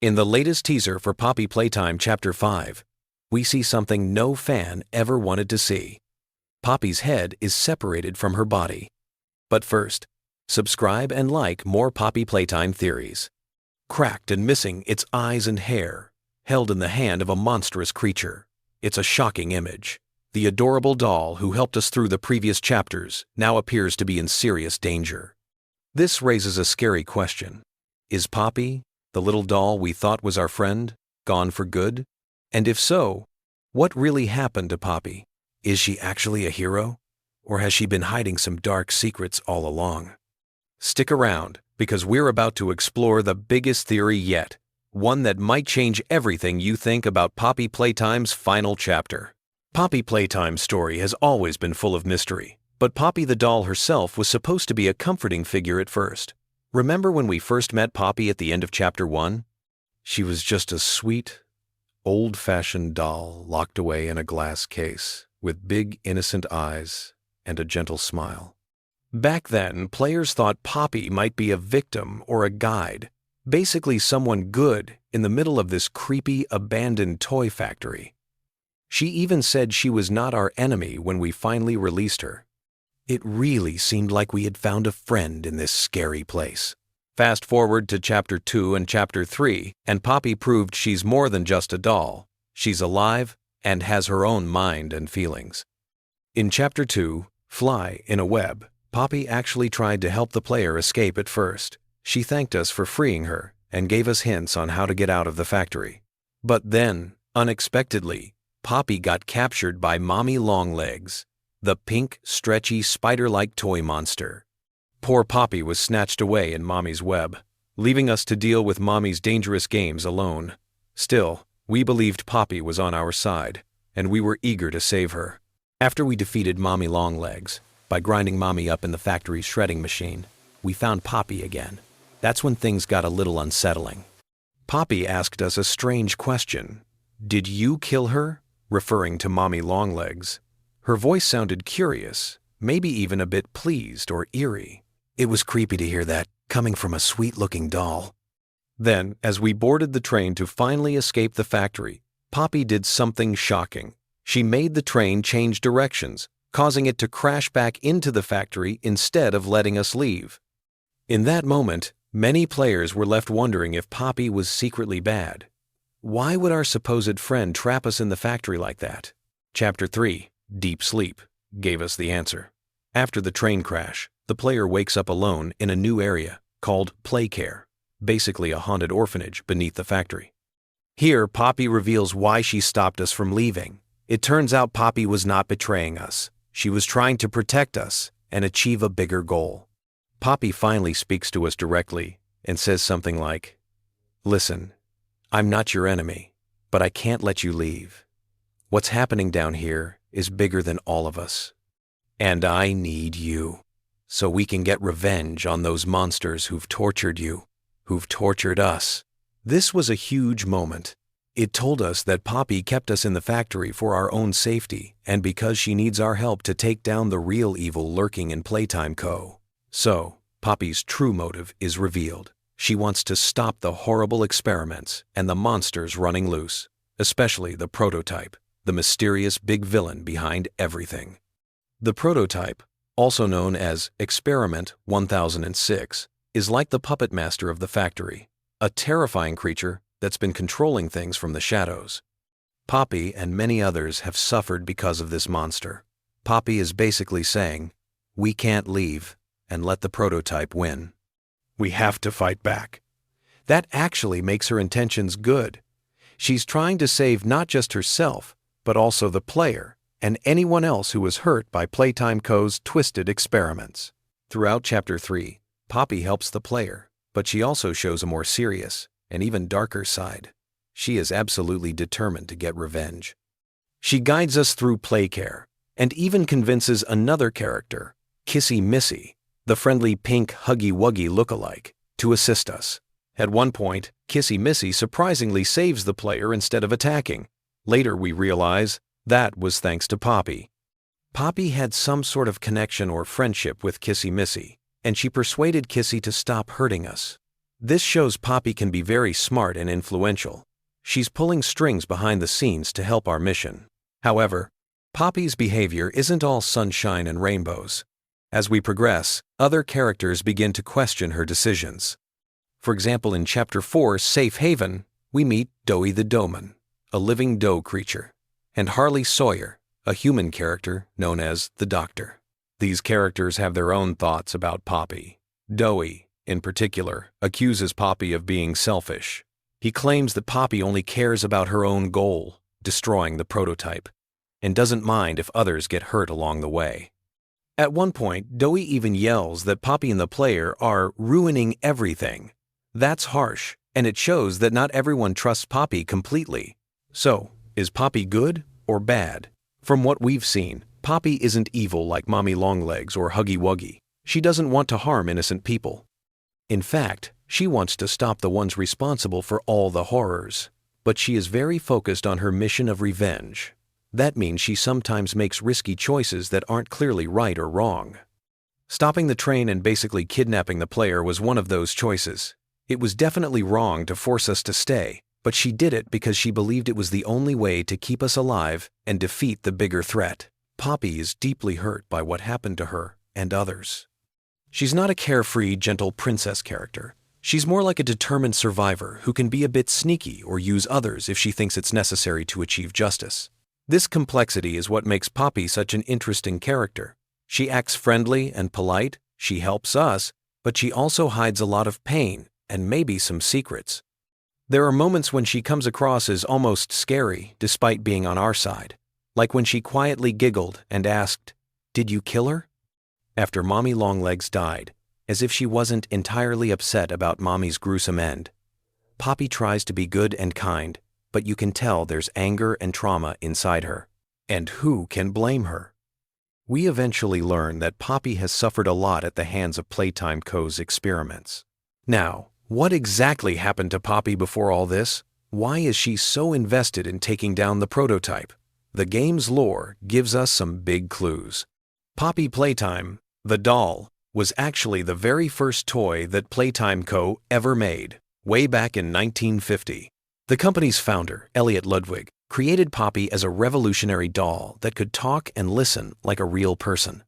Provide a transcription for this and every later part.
In the latest teaser for Poppy Playtime Chapter 5, we see something no fan ever wanted to see. Poppy's head is separated from her body. But first, subscribe and like more Poppy Playtime theories. Cracked and missing its eyes and hair, held in the hand of a monstrous creature. It's a shocking image. The adorable doll who helped us through the previous chapters now appears to be in serious danger. This raises a scary question. Is Poppy, the little doll we thought was our friend, gone for good? And if so, what really happened to Poppy? Is she actually a hero? Or has she been hiding some dark secrets all along? Stick around, because we're about to explore the biggest theory yet, one that might change everything you think about Poppy Playtime's final chapter. Poppy Playtime's story has always been full of mystery, but Poppy the doll herself was supposed to be a comforting figure at first. Remember when we first met Poppy at the end of Chapter 1? She was just a sweet, old-fashioned doll locked away in a glass case, with big, innocent eyes and a gentle smile. Back then, players thought Poppy might be a victim or a guide, basically someone good in the middle of this creepy, abandoned toy factory. She even said she was not our enemy when we finally released her. It really seemed like we had found a friend in this scary place. Fast forward to Chapter 2 and Chapter 3, and Poppy proved she's more than just a doll. She's alive and has her own mind and feelings. In Chapter 2, Fly in a Web, Poppy actually tried to help the player escape at first. She thanked us for freeing her and gave us hints on how to get out of the factory. But then, unexpectedly, Poppy got captured by Mommy Longlegs, the pink, stretchy, spider-like toy monster. Poor Poppy was snatched away in Mommy's web, leaving us to deal with Mommy's dangerous games alone. Still, we believed Poppy was on our side, and we were eager to save her. After we defeated Mommy Longlegs, by grinding Mommy up in the factory's shredding machine, we found Poppy again. That's when things got a little unsettling. Poppy asked us a strange question. "Did you kill her?" referring to Mommy Longlegs. Her voice sounded curious, maybe even a bit pleased or eerie. It was creepy to hear that, coming from a sweet-looking doll. Then, as we boarded the train to finally escape the factory, Poppy did something shocking. She made the train change directions, causing it to crash back into the factory instead of letting us leave. In that moment, many players were left wondering if Poppy was secretly bad. Why would our supposed friend trap us in the factory like that? Chapter 3, Deep Sleep, gave us the answer. After the train crash, the player wakes up alone in a new area called Playcare, basically a haunted orphanage beneath the factory. Here, Poppy reveals why she stopped us from leaving. It turns out Poppy was not betraying us. She was trying to protect us and achieve a bigger goal. Poppy finally speaks to us directly and says something like, "Listen, I'm not your enemy, but I can't let you leave. What's happening down here is bigger than all of us. And I need you, so we can get revenge on those monsters who've tortured you, who've tortured us." This was a huge moment. It told us that Poppy kept us in the factory for our own safety and because she needs our help to take down the real evil lurking in Playtime Co. So, Poppy's true motive is revealed. She wants to stop the horrible experiments and the monsters running loose, especially the prototype, the mysterious big villain behind everything. The prototype, also known as Experiment 1006, is like the puppet master of the factory, a terrifying creature that's been controlling things from the shadows. Poppy and many others have suffered because of this monster. Poppy is basically saying, we can't leave and let the prototype win. We have to fight back. That actually makes her intentions good. She's trying to save not just herself, but also the player and anyone else who was hurt by Playtime Co.'s twisted experiments. Throughout Chapter 3, Poppy helps the player, but she also shows a more serious and even darker side. She is absolutely determined to get revenge. She guides us through Playcare and even convinces another character, Kissy Missy, the friendly pink Huggy Wuggy lookalike, to assist us. At one point, Kissy Missy surprisingly saves the player instead of attacking. Later we realize that was thanks to Poppy. Poppy had some sort of connection or friendship with Kissy Missy, and she persuaded Kissy to stop hurting us. This shows Poppy can be very smart and influential. She's pulling strings behind the scenes to help our mission. However, Poppy's behavior isn't all sunshine and rainbows. As we progress, other characters begin to question her decisions. For example, in Chapter 4, Safe Haven, we meet Doey the Doughman, a living dough creature, and Harley Sawyer, a human character known as the Doctor. These characters have their own thoughts about Poppy. Doey, in particular, accuses Poppy of being selfish. He claims that Poppy only cares about her own goal, destroying the prototype, and doesn't mind if others get hurt along the way. At one point, Doey even yells that Poppy and the player are ruining everything. That's harsh, and it shows that not everyone trusts Poppy completely. So, is Poppy good or bad? From what we've seen, Poppy isn't evil like Mommy Longlegs or Huggy Wuggy. She doesn't want to harm innocent people. In fact, she wants to stop the ones responsible for all the horrors. But she is very focused on her mission of revenge. That means she sometimes makes risky choices that aren't clearly right or wrong. Stopping the train and basically kidnapping the player was one of those choices. It was definitely wrong to force us to stay, but she did it because she believed it was the only way to keep us alive and defeat the bigger threat. Poppy is deeply hurt by what happened to her and others. She's not a carefree, gentle princess character. She's more like a determined survivor who can be a bit sneaky or use others if she thinks it's necessary to achieve justice. This complexity is what makes Poppy such an interesting character. She acts friendly and polite, she helps us, but she also hides a lot of pain and maybe some secrets. There are moments when she comes across as almost scary despite being on our side, like when she quietly giggled and asked, "Did you kill her?" after Mommy Longlegs died, as if she wasn't entirely upset about Mommy's gruesome end. Poppy tries to be good and kind, but you can tell there's anger and trauma inside her. And who can blame her? We eventually learn that Poppy has suffered a lot at the hands of Playtime Co.'s experiments. Now, what exactly happened to Poppy before all this? Why is she so invested in taking down the prototype? The game's lore gives us some big clues. Poppy Playtime, the doll, was actually the very first toy that Playtime Co. ever made, way back in 1950. The company's founder, Elliot Ludwig, created Poppy as a revolutionary doll that could talk and listen like a real person.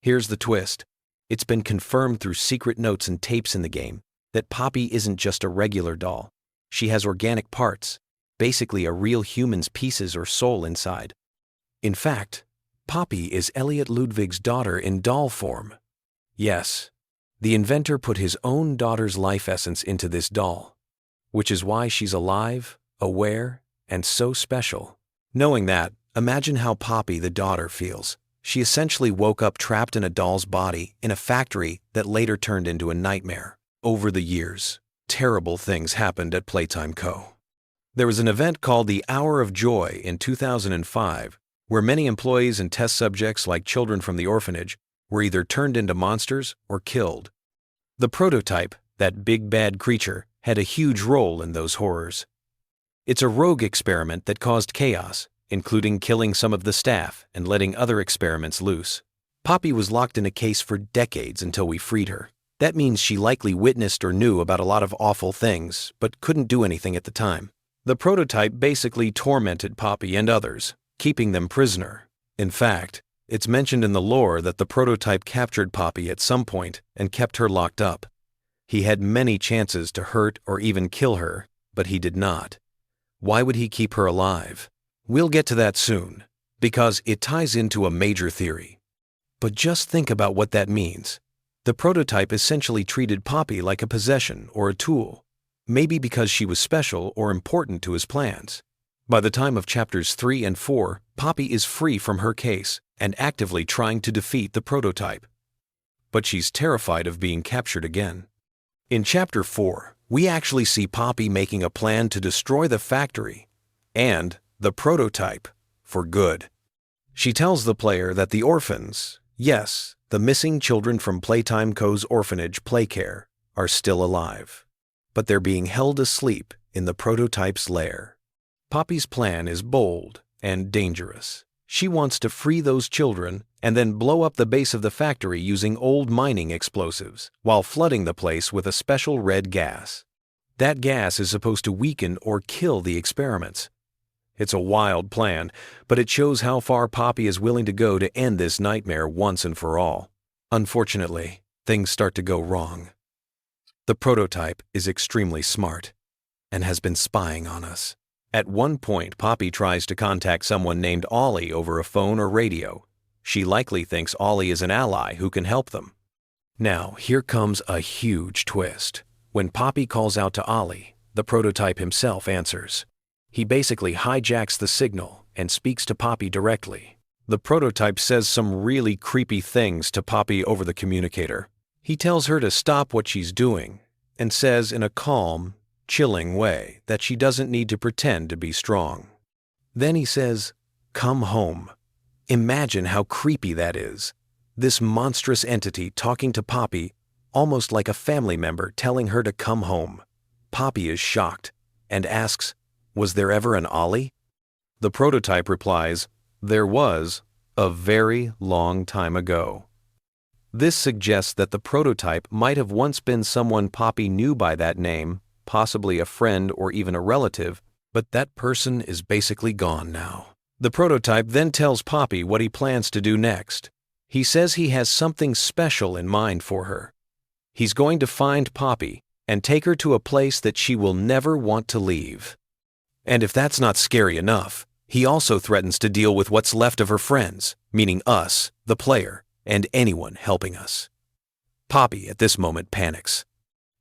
Here's the twist. It's been confirmed through secret notes and tapes in the game that Poppy isn't just a regular doll. She has organic parts, basically a real human's pieces or soul inside. In fact, Poppy is Elliot Ludwig's daughter in doll form. Yes, the inventor put his own daughter's life essence into this doll, which is why she's alive, aware, and so special. Knowing that, imagine how Poppy the daughter feels. She essentially woke up trapped in a doll's body in a factory that later turned into a nightmare. Over the years, terrible things happened at Playtime Co. There was an event called the Hour of Joy in 2005, where many employees and test subjects like children from the orphanage were either turned into monsters or killed. The prototype, that big bad creature, had a huge role in those horrors. It's a rogue experiment that caused chaos, including killing some of the staff and letting other experiments loose. Poppy was locked in a case for decades until we freed her. That means she likely witnessed or knew about a lot of awful things, but couldn't do anything at the time. The prototype basically tormented Poppy and others, keeping them prisoner. In fact, it's mentioned in the lore that the prototype captured Poppy at some point and kept her locked up. He had many chances to hurt or even kill her, but he did not. Why would he keep her alive? We'll get to that soon, because it ties into a major theory. But just think about what that means. The prototype essentially treated Poppy like a possession or a tool, maybe because she was special or important to his plans. By the time of chapters 3 and 4, Poppy is free from her case and actively trying to defeat the prototype. But she's terrified of being captured again. In chapter 4, we actually see Poppy making a plan to destroy the factory and the prototype for good. She tells the player that the orphans, yes, the missing children from Playtime Co.'s orphanage Playcare, are still alive, but they're being held asleep in the prototype's lair. Poppy's plan is bold and dangerous. She wants to free those children and then blow up the base of the factory using old mining explosives while flooding the place with a special red gas. That gas is supposed to weaken or kill the experiments. It's a wild plan, but it shows how far Poppy is willing to go to end this nightmare once and for all. Unfortunately, things start to go wrong. The prototype is extremely smart and has been spying on us. At one point, Poppy tries to contact someone named Ollie over a phone or radio. She likely thinks Ollie is an ally who can help them. Now, here comes a huge twist. When Poppy calls out to Ollie, the prototype himself answers. He basically hijacks the signal and speaks to Poppy directly. The prototype says some really creepy things to Poppy over the communicator. He tells her to stop what she's doing and says in a calm, chilling way that she doesn't need to pretend to be strong. Then he says, "Come home." Imagine how creepy that is. This monstrous entity talking to Poppy, almost like a family member telling her to come home. Poppy is shocked and asks, "Was there ever an Ollie?" The prototype replies, "There was, a very long time ago." This suggests that the prototype might have once been someone Poppy knew by that name, possibly a friend or even a relative, but that person is basically gone now. The prototype then tells Poppy what he plans to do next. He says he has something special in mind for her. He's going to find Poppy and take her to a place that she will never want to leave. And if that's not scary enough, he also threatens to deal with what's left of her friends, meaning us, the player, and anyone helping us. Poppy at this moment panics.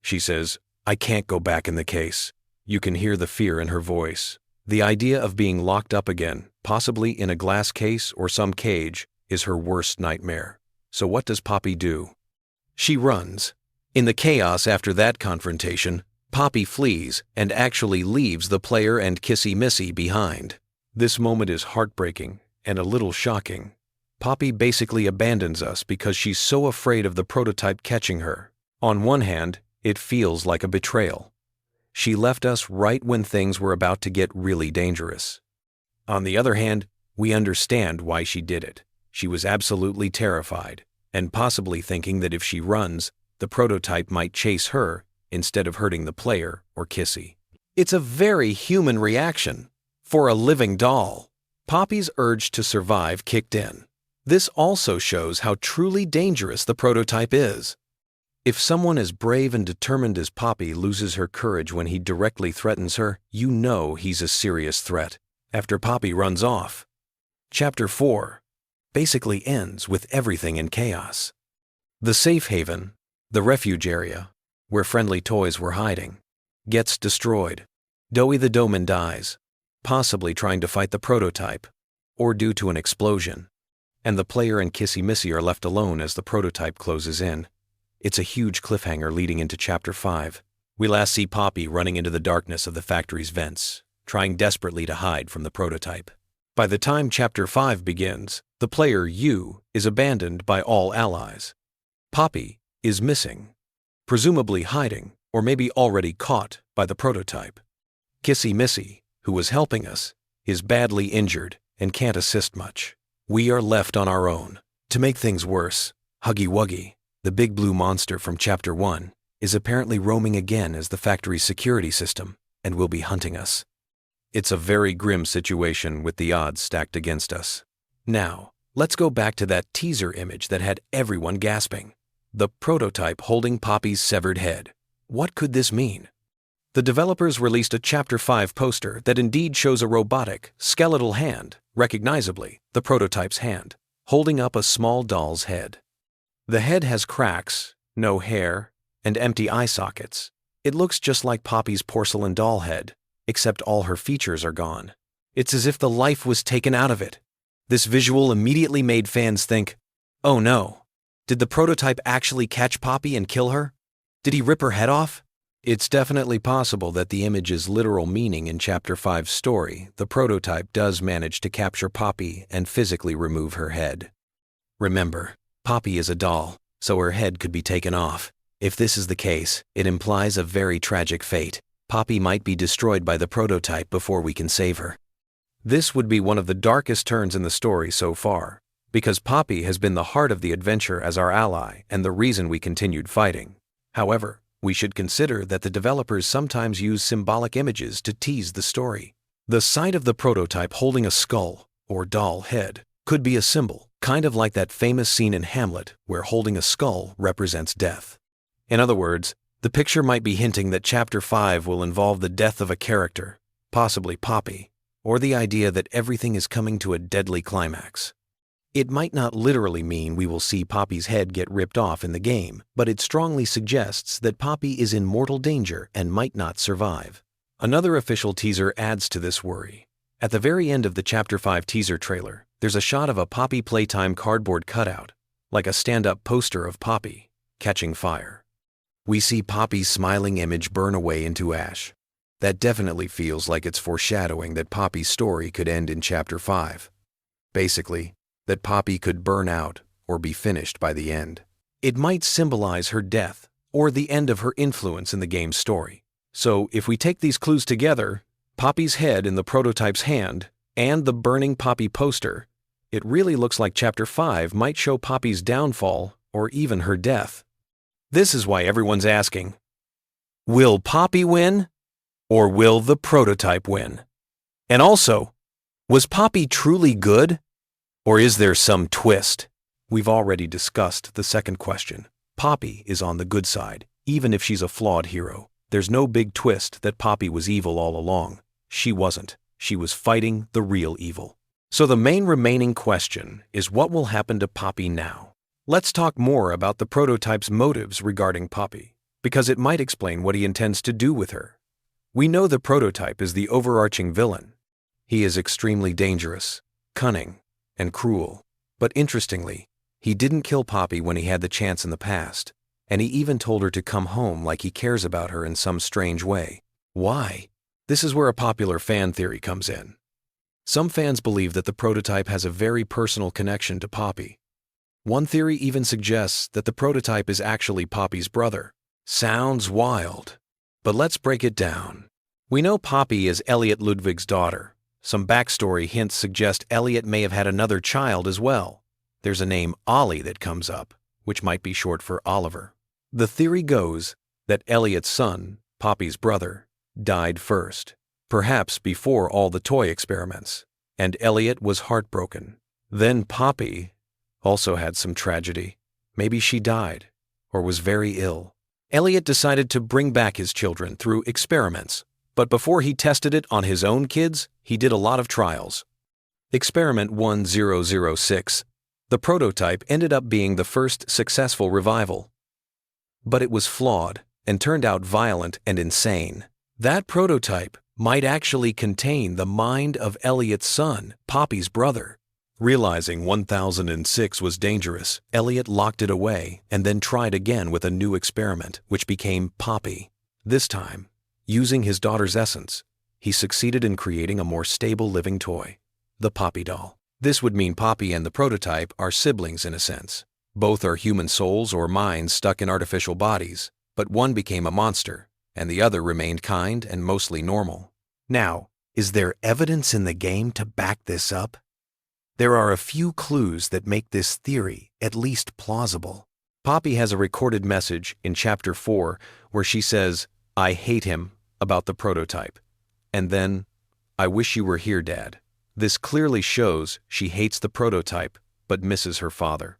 She says, "I can't go back in the case." You can hear the fear in her voice. The idea of being locked up again, possibly in a glass case or some cage, is her worst nightmare. So what does Poppy do? She runs. In the chaos after that confrontation, Poppy flees and actually leaves the player and Kissy Missy behind. This moment is heartbreaking and a little shocking. Poppy basically abandons us because she's so afraid of the prototype catching her. On one hand, it feels like a betrayal. She left us right when things were about to get really dangerous. On the other hand, we understand why she did it. She was absolutely terrified, and possibly thinking that if she runs, the prototype might chase her instead of hurting the player or Kissy. It's a very human reaction. For a living doll, Poppy's urge to survive kicked in. This also shows how truly dangerous the prototype is. If someone as brave and determined as Poppy loses her courage when he directly threatens her, you know he's a serious threat. After Poppy runs off, Chapter 4 basically ends with everything in chaos. The safe haven, the refuge area, where friendly toys were hiding, gets destroyed. Doughy the Doughman dies, possibly trying to fight the prototype, or due to an explosion, and the player and Kissy Missy are left alone as the prototype closes in. It's a huge cliffhanger leading into Chapter 5. We last see Poppy running into the darkness of the factory's vents, trying desperately to hide from the prototype. By the time Chapter 5 begins, the player, you, is abandoned by all allies. Poppy is missing, presumably hiding, or maybe already caught by the prototype. Kissy Missy, who was helping us, is badly injured and can't assist much. We are left on our own. To make things worse, Huggy Wuggy, the big blue monster from Chapter 1, is apparently roaming again as the factory's security system and will be hunting us. It's a very grim situation with the odds stacked against us. Now, let's go back to that teaser image that had everyone gasping. The prototype holding Poppy's severed head. What could this mean? The developers released a Chapter 5 poster that indeed shows a robotic, skeletal hand, recognizably the prototype's hand, holding up a small doll's head. The head has cracks, no hair, and empty eye sockets. It looks just like Poppy's porcelain doll head, except all her features are gone. It's as if the life was taken out of it. This visual immediately made fans think, oh no, did the prototype actually catch Poppy and kill her? Did he rip her head off? It's definitely possible that the image's literal meaning in Chapter 5's story, the prototype does manage to capture Poppy and physically remove her head. Remember, Poppy is a doll, so her head could be taken off. If this is the case, it implies a very tragic fate. Poppy might be destroyed by the prototype before we can save her. This would be one of the darkest turns in the story so far, because Poppy has been the heart of the adventure as our ally and the reason we continued fighting. However, We should consider that the developers sometimes use symbolic images to tease the story. The sight of the prototype holding a skull, or doll head, could be a symbol, kind of like that famous scene in Hamlet where holding a skull represents death. In other words, the picture might be hinting that Chapter 5 will involve the death of a character, possibly Poppy, or the idea that everything is coming to a deadly climax. It might not literally mean we will see Poppy's head get ripped off in the game, but it strongly suggests that Poppy is in mortal danger and might not survive. Another official teaser adds to this worry. At the very end of the Chapter 5 teaser trailer, there's a shot of a Poppy Playtime cardboard cutout, like a stand-up poster of Poppy, catching fire. We see Poppy's smiling image burn away into ash. That definitely feels like it's foreshadowing that Poppy's story could end in Chapter 5. Basically, that Poppy could burn out or be finished by the end. It might symbolize her death or the end of her influence in the game's story. So if we take these clues together, Poppy's head in the prototype's hand and the burning Poppy poster, it really looks like Chapter 5 might show Poppy's downfall or even her death. This is why everyone's asking, will Poppy win or will the prototype win? And also, was Poppy truly good? Or is there some twist? We've already discussed the second question. Poppy is on the good side, even if she's a flawed hero. There's no big twist that Poppy was evil all along. She wasn't. She was fighting the real evil. So the main remaining question is what will happen to Poppy now? Let's talk more about the prototype's motives regarding Poppy, because it might explain what he intends to do with her. We know the prototype is the overarching villain. He is extremely dangerous, cunning, and cruel. But interestingly, he didn't kill Poppy when he had the chance in the past, and he even told her to come home like he cares about her in some strange way. Why? This is where a popular fan theory comes in. Some fans believe that the prototype has a very personal connection to Poppy. One theory even suggests that the prototype is actually Poppy's brother. Sounds wild, but let's break it down. We know Poppy is Elliot Ludwig's daughter. Some backstory hints suggest Elliot may have had another child as well. There's a name Ollie that comes up, which might be short for Oliver. The theory goes that Elliot's son, Poppy's brother, died first, perhaps before all the toy experiments, and Elliot was heartbroken. Then Poppy also had some tragedy. Maybe she died, or was very ill. Elliot decided to bring back his children through experiments. But before he tested it on his own kids, he did a lot of trials. Experiment 1006. The prototype ended up being the first successful revival. But it was flawed and turned out violent and insane. That prototype might actually contain the mind of Elliot's son, Poppy's brother. Realizing 1006 was dangerous, Elliot locked it away and then tried again with a new experiment, which became Poppy. This time, using his daughter's essence, he succeeded in creating a more stable living toy, the Poppy doll. This would mean Poppy and the prototype are siblings in a sense. Both are human souls or minds stuck in artificial bodies, but one became a monster, and the other remained kind and mostly normal. Now, is there evidence in the game to back this up? There are a few clues that make this theory at least plausible. Poppy has a recorded message in Chapter 4 where she says, "I hate him," about the prototype. And then, "I wish you were here, Dad." This clearly shows she hates the prototype but misses her father.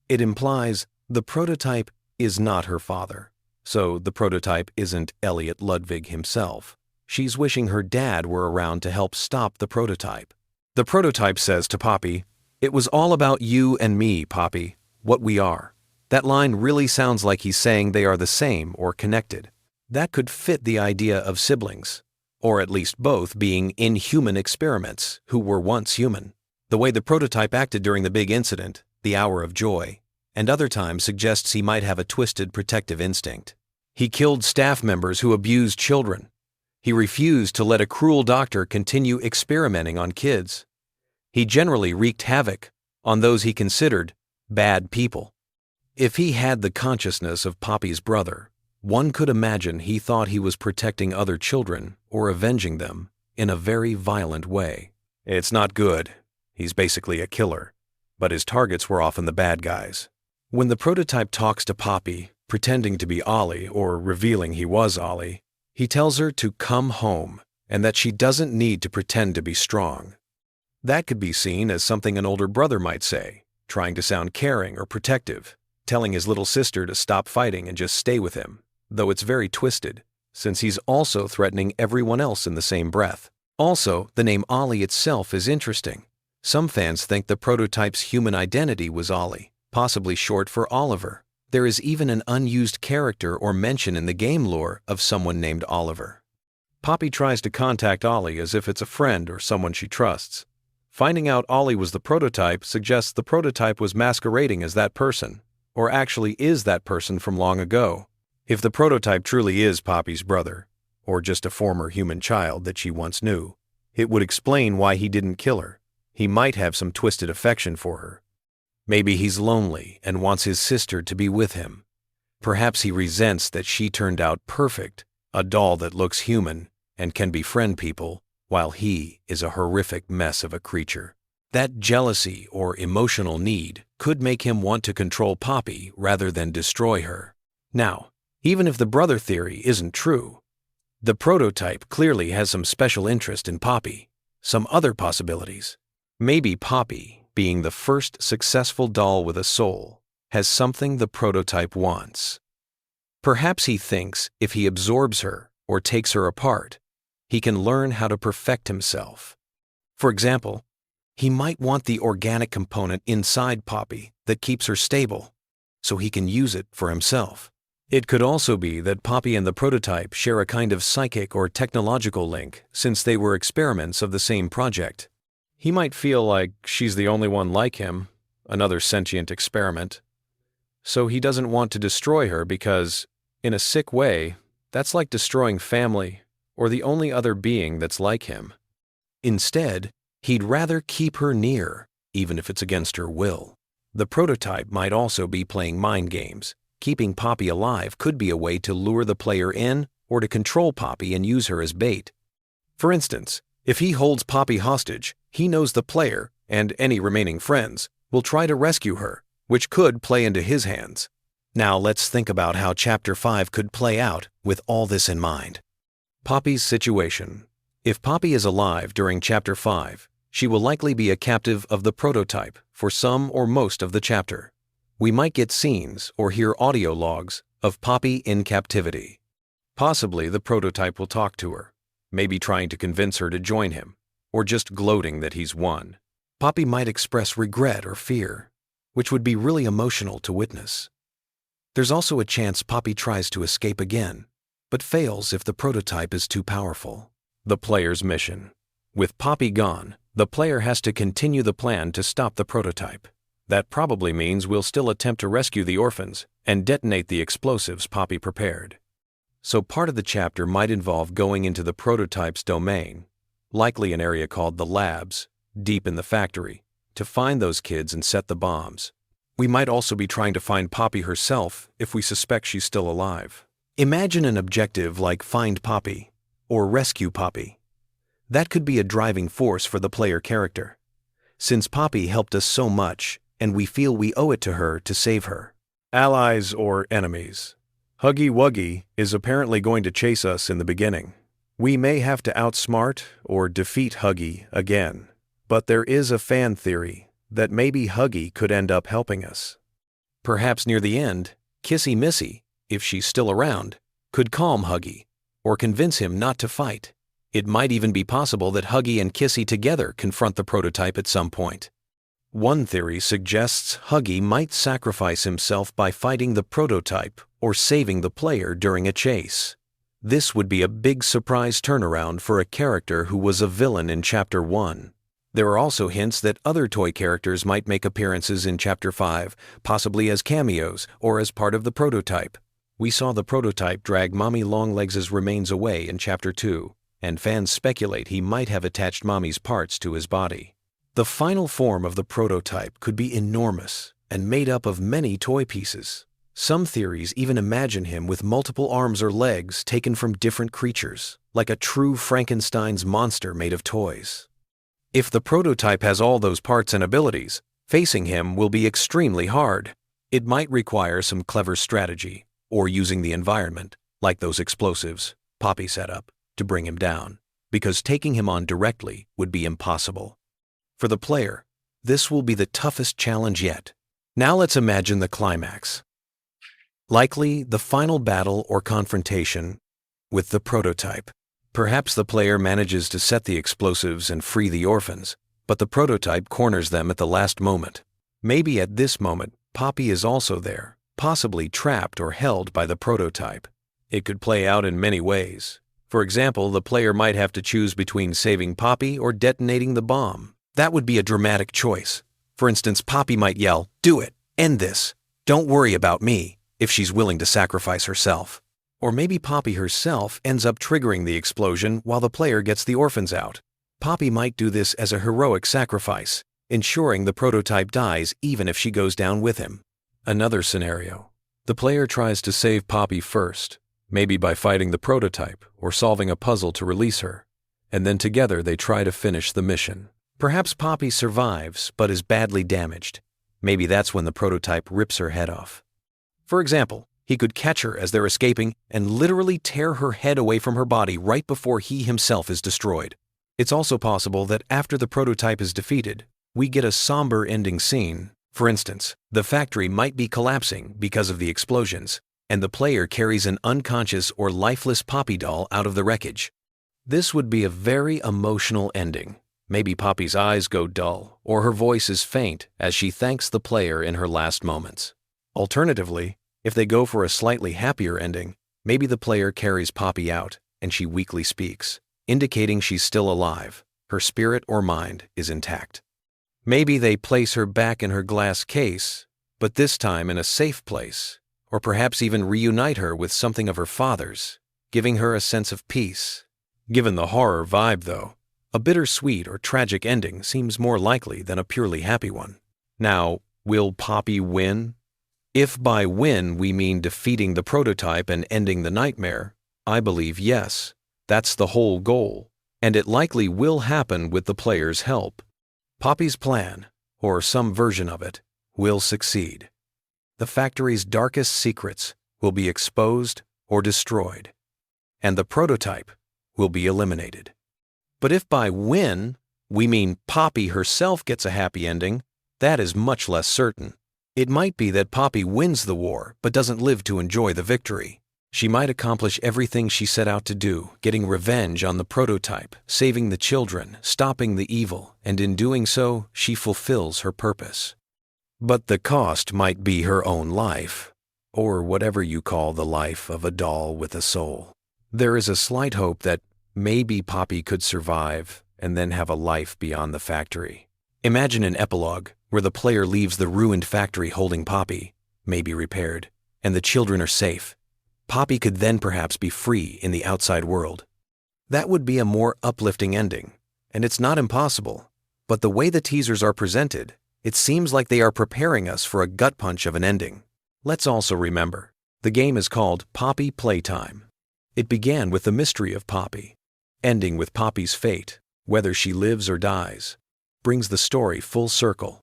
It implies the prototype is not her father. So the prototype isn't Elliot Ludwig himself. She's wishing her dad were around to help stop the prototype. The prototype says to Poppy, "It was all about you and me, Poppy, what we are." That line really sounds like he's saying they are the same or connected. That could fit the idea of siblings, or at least both being inhuman experiments who were once human. The way the prototype acted during the big incident, the hour of joy, and other times suggests he might have a twisted protective instinct. He killed staff members who abused children. He refused to let a cruel doctor continue experimenting on kids. He generally wreaked havoc on those he considered bad people. If he had the consciousness of Poppy's brother, one could imagine he thought he was protecting other children or avenging them in a very violent way. It's not good. He's basically a killer, but his targets were often the bad guys. When the prototype talks to Poppy, pretending to be Ollie or revealing he was Ollie, he tells her to come home and that she doesn't need to pretend to be strong. That could be seen as something an older brother might say, trying to sound caring or protective, telling his little sister to stop fighting and just stay with him, though it's very twisted, since he's also threatening everyone else in the same breath. Also, the name Ollie itself is interesting. Some fans think the prototype's human identity was Ollie, possibly short for Oliver. There is even an unused character or mention in the game lore of someone named Oliver. Poppy tries to contact Ollie as if it's a friend or someone she trusts. Finding out Ollie was the prototype suggests the prototype was masquerading as that person, or actually is that person from long ago. If the prototype truly is Poppy's brother, or just a former human child that she once knew, it would explain why he didn't kill her. He might have some twisted affection for her. Maybe he's lonely and wants his sister to be with him. Perhaps he resents that she turned out perfect, a doll that looks human and can befriend people, while he is a horrific mess of a creature. That jealousy or emotional need could make him want to control Poppy rather than destroy her. Now, even if the brother theory isn't true, the prototype clearly has some special interest in Poppy. Some other possibilities. Maybe Poppy, being the first successful doll with a soul, has something the prototype wants. Perhaps he thinks if he absorbs her or takes her apart, he can learn how to perfect himself. For example, he might want the organic component inside Poppy that keeps her stable, so he can use it for himself. It could also be that Poppy and the prototype share a kind of psychic or technological link since they were experiments of the same project. He might feel like she's the only one like him, another sentient experiment. So he doesn't want to destroy her because, in a sick way, that's like destroying family or the only other being that's like him. Instead, he'd rather keep her near, even if it's against her will. The prototype might also be playing mind games. Keeping Poppy alive could be a way to lure the player in or to control Poppy and use her as bait. For instance, if he holds Poppy hostage, he knows the player, and any remaining friends, will try to rescue her, which could play into his hands. Now let's think about how Chapter 5 could play out with all this in mind. Poppy's situation. If Poppy is alive during Chapter 5, she will likely be a captive of the prototype for some or most of the chapter. We might get scenes or hear audio logs of Poppy in captivity. Possibly the prototype will talk to her, maybe trying to convince her to join him, or just gloating that he's won. Poppy might express regret or fear, which would be really emotional to witness. There's also a chance Poppy tries to escape again, but fails if the prototype is too powerful. The player's mission. With Poppy gone, the player has to continue the plan to stop the prototype. That probably means we'll still attempt to rescue the orphans and detonate the explosives Poppy prepared. So part of the chapter might involve going into the prototype's domain, likely an area called the labs, deep in the factory, to find those kids and set the bombs. We might also be trying to find Poppy herself if we suspect she's still alive. Imagine an objective like Find Poppy or Rescue Poppy. That could be a driving force for the player character, since Poppy helped us so much and we feel we owe it to her to save her. Allies or enemies. Huggy Wuggy is apparently going to chase us in the beginning. We may have to outsmart or defeat Huggy again, but there is a fan theory that maybe Huggy could end up helping us. Perhaps near the end, Kissy Missy, if she's still around, could calm Huggy or convince him not to fight. It might even be possible that Huggy and Kissy together confront the prototype at some point. One theory suggests Huggy might sacrifice himself by fighting the prototype or saving the player during a chase. This would be a big surprise turnaround for a character who was a villain in Chapter 1. There are also hints that other toy characters might make appearances in Chapter 5, possibly as cameos or as part of the prototype. We saw the prototype drag Mommy Longlegs' remains away in Chapter 2, and fans speculate he might have attached Mommy's parts to his body. The final form of the prototype could be enormous and made up of many toy pieces. Some theories even imagine him with multiple arms or legs taken from different creatures, like a true Frankenstein's monster made of toys. If the prototype has all those parts and abilities, facing him will be extremely hard. It might require some clever strategy, or using the environment, like those explosives Poppy set up, to bring him down, because taking him on directly would be impossible. For the player, this will be the toughest challenge yet. Now let's imagine the climax. Likely the final battle or confrontation with the prototype. Perhaps the player manages to set the explosives and free the orphans, but the prototype corners them at the last moment. Maybe at this moment, Poppy is also there, possibly trapped or held by the prototype. It could play out in many ways. For example, the player might have to choose between saving Poppy or detonating the bomb. That would be a dramatic choice. For instance, Poppy might yell, "Do it! End this! Don't worry about me," if she's willing to sacrifice herself. Or maybe Poppy herself ends up triggering the explosion while the player gets the orphans out. Poppy might do this as a heroic sacrifice, ensuring the prototype dies even if she goes down with him. Another scenario. The player tries to save Poppy first, maybe by fighting the prototype or solving a puzzle to release her, and then together they try to finish the mission. Perhaps Poppy survives but is badly damaged. Maybe that's when the prototype rips her head off. For example, he could catch her as they're escaping and literally tear her head away from her body right before he himself is destroyed. It's also possible that after the prototype is defeated, we get a somber ending scene. For instance, the factory might be collapsing because of the explosions, and the player carries an unconscious or lifeless Poppy doll out of the wreckage. This would be a very emotional ending. Maybe Poppy's eyes go dull, or her voice is faint as she thanks the player in her last moments. Alternatively, if they go for a slightly happier ending, maybe the player carries Poppy out and she weakly speaks, indicating she's still alive, her spirit or mind is intact. Maybe they place her back in her glass case, but this time in a safe place, or perhaps even reunite her with something of her father's, giving her a sense of peace. Given the horror vibe, though, a bittersweet or tragic ending seems more likely than a purely happy one. Now, will Poppy win? If by win we mean defeating the prototype and ending the nightmare, I believe yes, that's the whole goal, and it likely will happen with the player's help. Poppy's plan, or some version of it, will succeed. The factory's darkest secrets will be exposed or destroyed, and the prototype will be eliminated. But if by win we mean Poppy herself gets a happy ending, that is much less certain. It might be that Poppy wins the war but doesn't live to enjoy the victory. She might accomplish everything she set out to do, getting revenge on the prototype, saving the children, stopping the evil, and in doing so, she fulfills her purpose. But the cost might be her own life, or whatever you call the life of a doll with a soul. There is a slight hope that maybe Poppy could survive and then have a life beyond the factory. Imagine an epilogue where the player leaves the ruined factory holding Poppy, maybe repaired, and the children are safe. Poppy could then perhaps be free in the outside world. That would be a more uplifting ending, and it's not impossible. But the way the teasers are presented, it seems like they are preparing us for a gut punch of an ending. Let's also remember, the game is called Poppy Playtime. It began with the mystery of Poppy, ending with Poppy's fate, whether she lives or dies, brings the story full circle.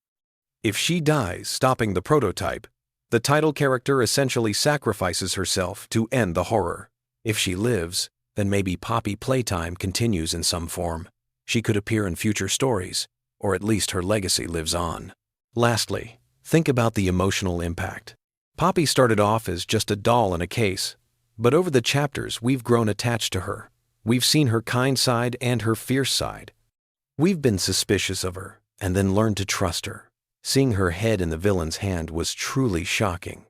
If she dies stopping the prototype, the title character essentially sacrifices herself to end the horror. If she lives, then maybe Poppy Playtime continues in some form. She could appear in future stories, or at least her legacy lives on. Lastly, think about the emotional impact. Poppy started off as just a doll in a case, but over the chapters we've grown attached to her. We've seen her kind side and her fierce side. We've been suspicious of her, and then learned to trust her. Seeing her head in the villain's hand was truly shocking.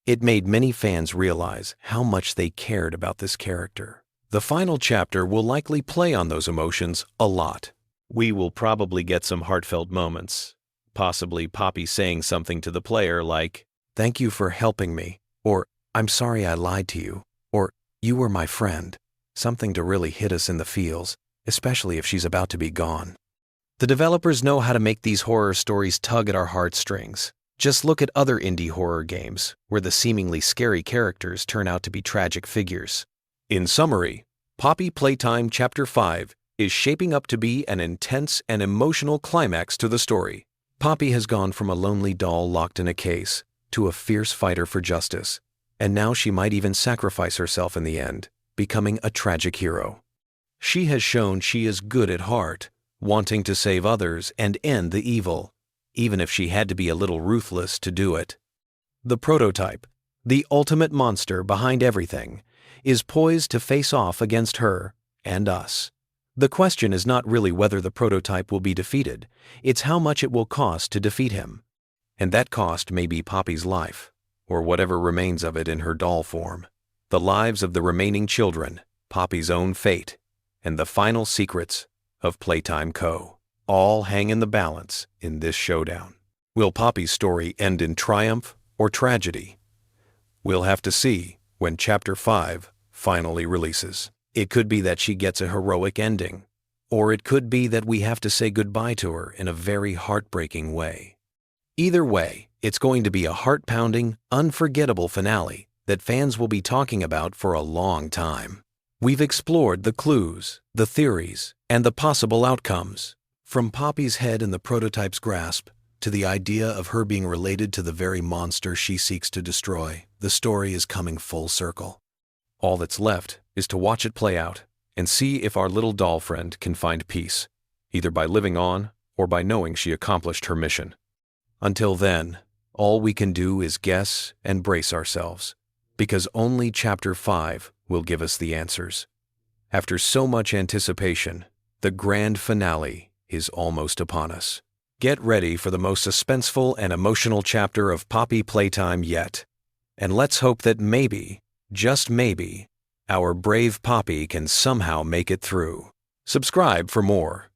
It made many fans realize how much they cared about this character. The final chapter will likely play on those emotions a lot. We will probably get some heartfelt moments, possibly Poppy saying something to the player like, "Thank you for helping me," or "I'm sorry I lied to you," or "You were my friend," something to really hit us in the feels, especially if she's about to be gone. The developers know how to make these horror stories tug at our heartstrings. Just look at other indie horror games, where the seemingly scary characters turn out to be tragic figures. In summary, Poppy Playtime Chapter 5 is shaping up to be an intense and emotional climax to the story. Poppy has gone from a lonely doll locked in a case to a fierce fighter for justice, And now she might even sacrifice herself in the end, becoming a tragic hero. She has shown she is good at heart, wanting to save others and end the evil, even if she had to be a little ruthless to do it. The prototype, the ultimate monster behind everything, is poised to face off against her and us. The question is not really whether the prototype will be defeated, it's how much it will cost to defeat him. And that cost may be Poppy's life, or whatever remains of it in her doll form, the lives of the remaining children, Poppy's own fate, and the final secrets of Playtime Co. all hang in the balance in this showdown. Will Poppy's story end in triumph or tragedy? We'll have to see when Chapter 5 finally releases. It could be that she gets a heroic ending, or it could be that we have to say goodbye to her in a very heartbreaking way. Either way, it's going to be a heart-pounding, unforgettable finale that fans will be talking about for a long time. We've explored the clues, the theories, and the possible outcomes. From Poppy's head in the prototype's grasp to the idea of her being related to the very monster she seeks to destroy, the story is coming full circle. All that's left is to watch it play out and see if our little doll friend can find peace, either by living on or by knowing she accomplished her mission. Until then, all we can do is guess and brace ourselves, because only Chapter 5 will give us the answers. After so much anticipation, the grand finale is almost upon us. Get ready for the most suspenseful and emotional chapter of Poppy Playtime yet. And let's hope that maybe, just maybe, our brave Poppy can somehow make it through. Subscribe for more.